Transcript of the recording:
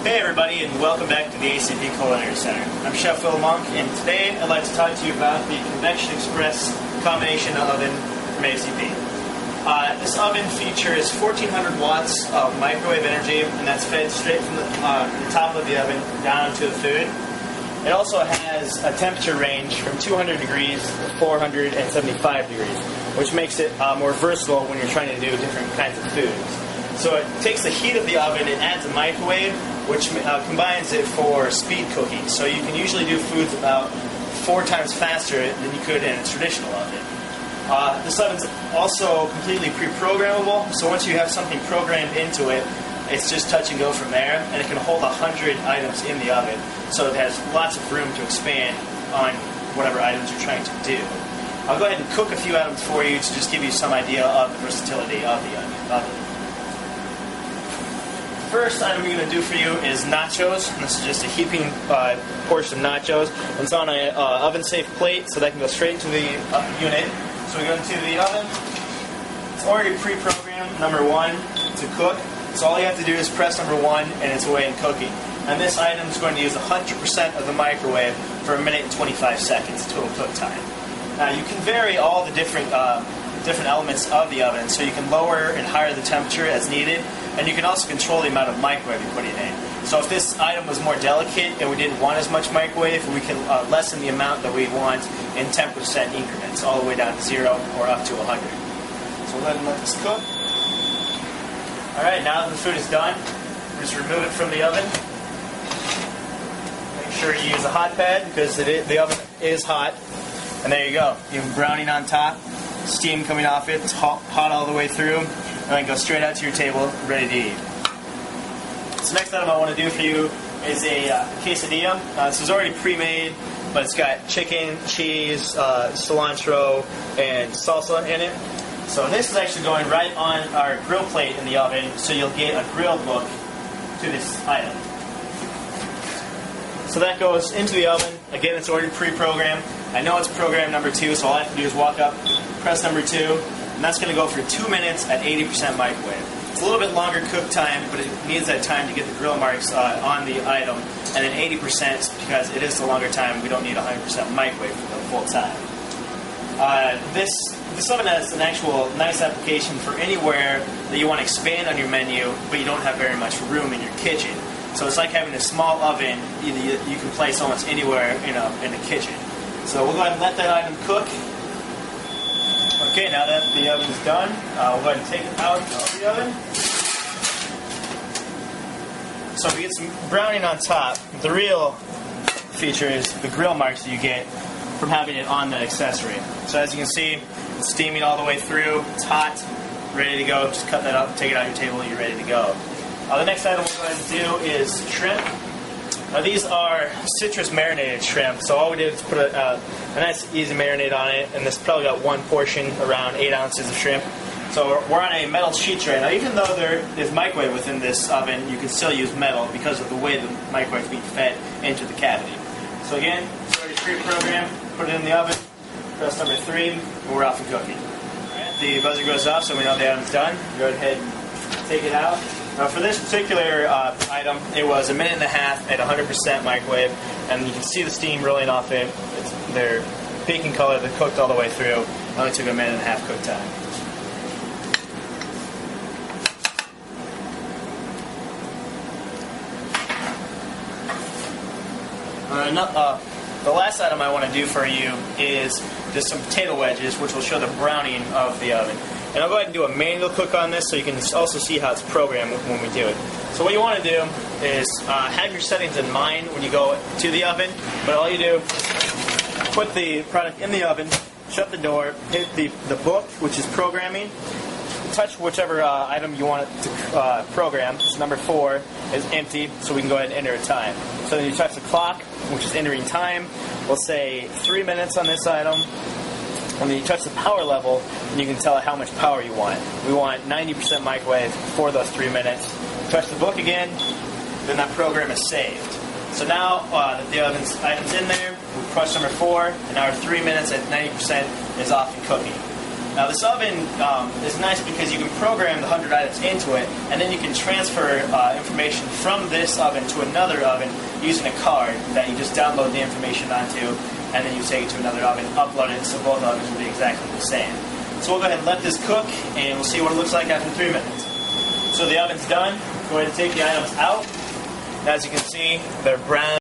Hey everybody, and welcome back to the ACP Culinary Center. I'm Chef Phil Monk, and today I'd like to talk to you about the Convection Express combination oven from ACP. This oven features 1400 watts of microwave energy, and that's fed straight from the top of the oven down to the food. It also has a temperature range from 200 degrees to 475 degrees, which makes it more versatile when you're trying to do different kinds of foods. So it takes the heat of the oven and adds a microwave, which combines it for speed cooking. So you can usually do foods about 4 times faster than you could in a traditional oven. This oven's also completely pre-programmable, so once you have something programmed into it, it's just touch and go from there, and it can hold 100 items in the oven, so it has lots of room to expand on whatever items you're trying to do. I'll go ahead and cook a few items for you to just give you some idea of the versatility of the oven. First item we're going to do for you is nachos. And this is just a heaping portion of nachos. And it's on an oven-safe plate, so that can go straight into the unit. So we go into the oven. It's already pre-programmed, number 1, to cook. So all you have to do is press number 1, and it's away and cooking. And this item is going to use 100% of the microwave for 1 minute and 25 seconds total cook time. Now you can vary all the different elements of the oven, so you can lower and higher the temperature as needed, and you can also control the amount of microwave you're putting in. So if this item was more delicate and we didn't want as much microwave, we can lessen the amount that we want in 10% increments, all the way down to 0 or up to 100. So we'll go ahead and let this cook. Alright, now that the food is done, just remove it from the oven. Make sure you use a hot pad because the oven is hot. And there you go. You have browning on top, steam coming off it, it's hot all the way through, and then go straight out to your table, ready to eat. So next item I want to do for you is a quesadilla. This is already pre-made, but it's got chicken, cheese, cilantro, and salsa in it. So this is actually going right on our grill plate in the oven, so you'll get a grilled look to this item. So that goes into the oven. Again, it's already pre-programmed. I know it's program number 2, so all I have to do is walk up, press number 2, and that's going to go for 2 minutes at 80% microwave. It's a little bit longer cook time, but it needs that time to get the grill marks on the item. And then 80% because it is the longer time. We don't need 100% microwave for the full time. This oven has an actual nice application for anywhere that you want to expand on your menu, but you don't have very much room in your kitchen. So it's like having a small oven you can place almost anywhere in a kitchen. So we'll go ahead and let that item cook. Okay, now that the oven is done, we'll go ahead and take it out of the oven. So we get some browning on top. The real feature is the grill marks that you get from having it on the accessory. So as you can see, it's steaming all the way through. It's hot, ready to go. Just cut that up, take it out of your table, and you're ready to go. The next item we'll go ahead and do is shrimp. Now these are Citrus-Marinated Shrimp, so all we did is put a nice easy marinade on it, and this probably got 1 portion, around 8 ounces of shrimp. So we're on a metal sheet tray. Now even though there is microwave within this oven, you can still use metal because of the way the microwave is being fed into the cavity. So again, it's already pre-programmed, put it in the oven, press number 3, and we're off and cooking. Alright, the buzzer goes off, so we know the item's done. Go ahead and take it out. Now for this particular item, it was 1.5 minutes at 100% microwave, and you can see the steam rolling off it. They're baking color, they're cooked all the way through. It only took 1.5 minutes cook time. The last item I want to do for you is just some potato wedges, which will show the browning of the oven. And I'll go ahead and do a manual cook on this so you can also see how it's programmed when we do it. So what you want to do is have your settings in mind when you go to the oven, but all you do is put the product in the oven, shut the door, hit the book, which is programming, touch whichever item you want it to program. So number 4 is empty, so we can go ahead and enter a time. So then you touch the clock, which is entering time. We'll say 3 minutes on this item. And then you touch the power level, and you can tell it how much power you want. We want 90% microwave for those 3 minutes. Touch the book again, then that program is saved. So now that the item's in there, we press number 4, and our 3 minutes at 90% is off and cooking. Now this oven is nice because you can program the 100 items into it, and then you can transfer information from this oven to another oven using a card that you just download the information onto, and then you take it to another oven, upload it, so both ovens will be exactly the same. So we'll go ahead and let this cook, and we'll see what it looks like after 3 minutes. So the oven's done. Go ahead and take the items out. As you can see, they're brown.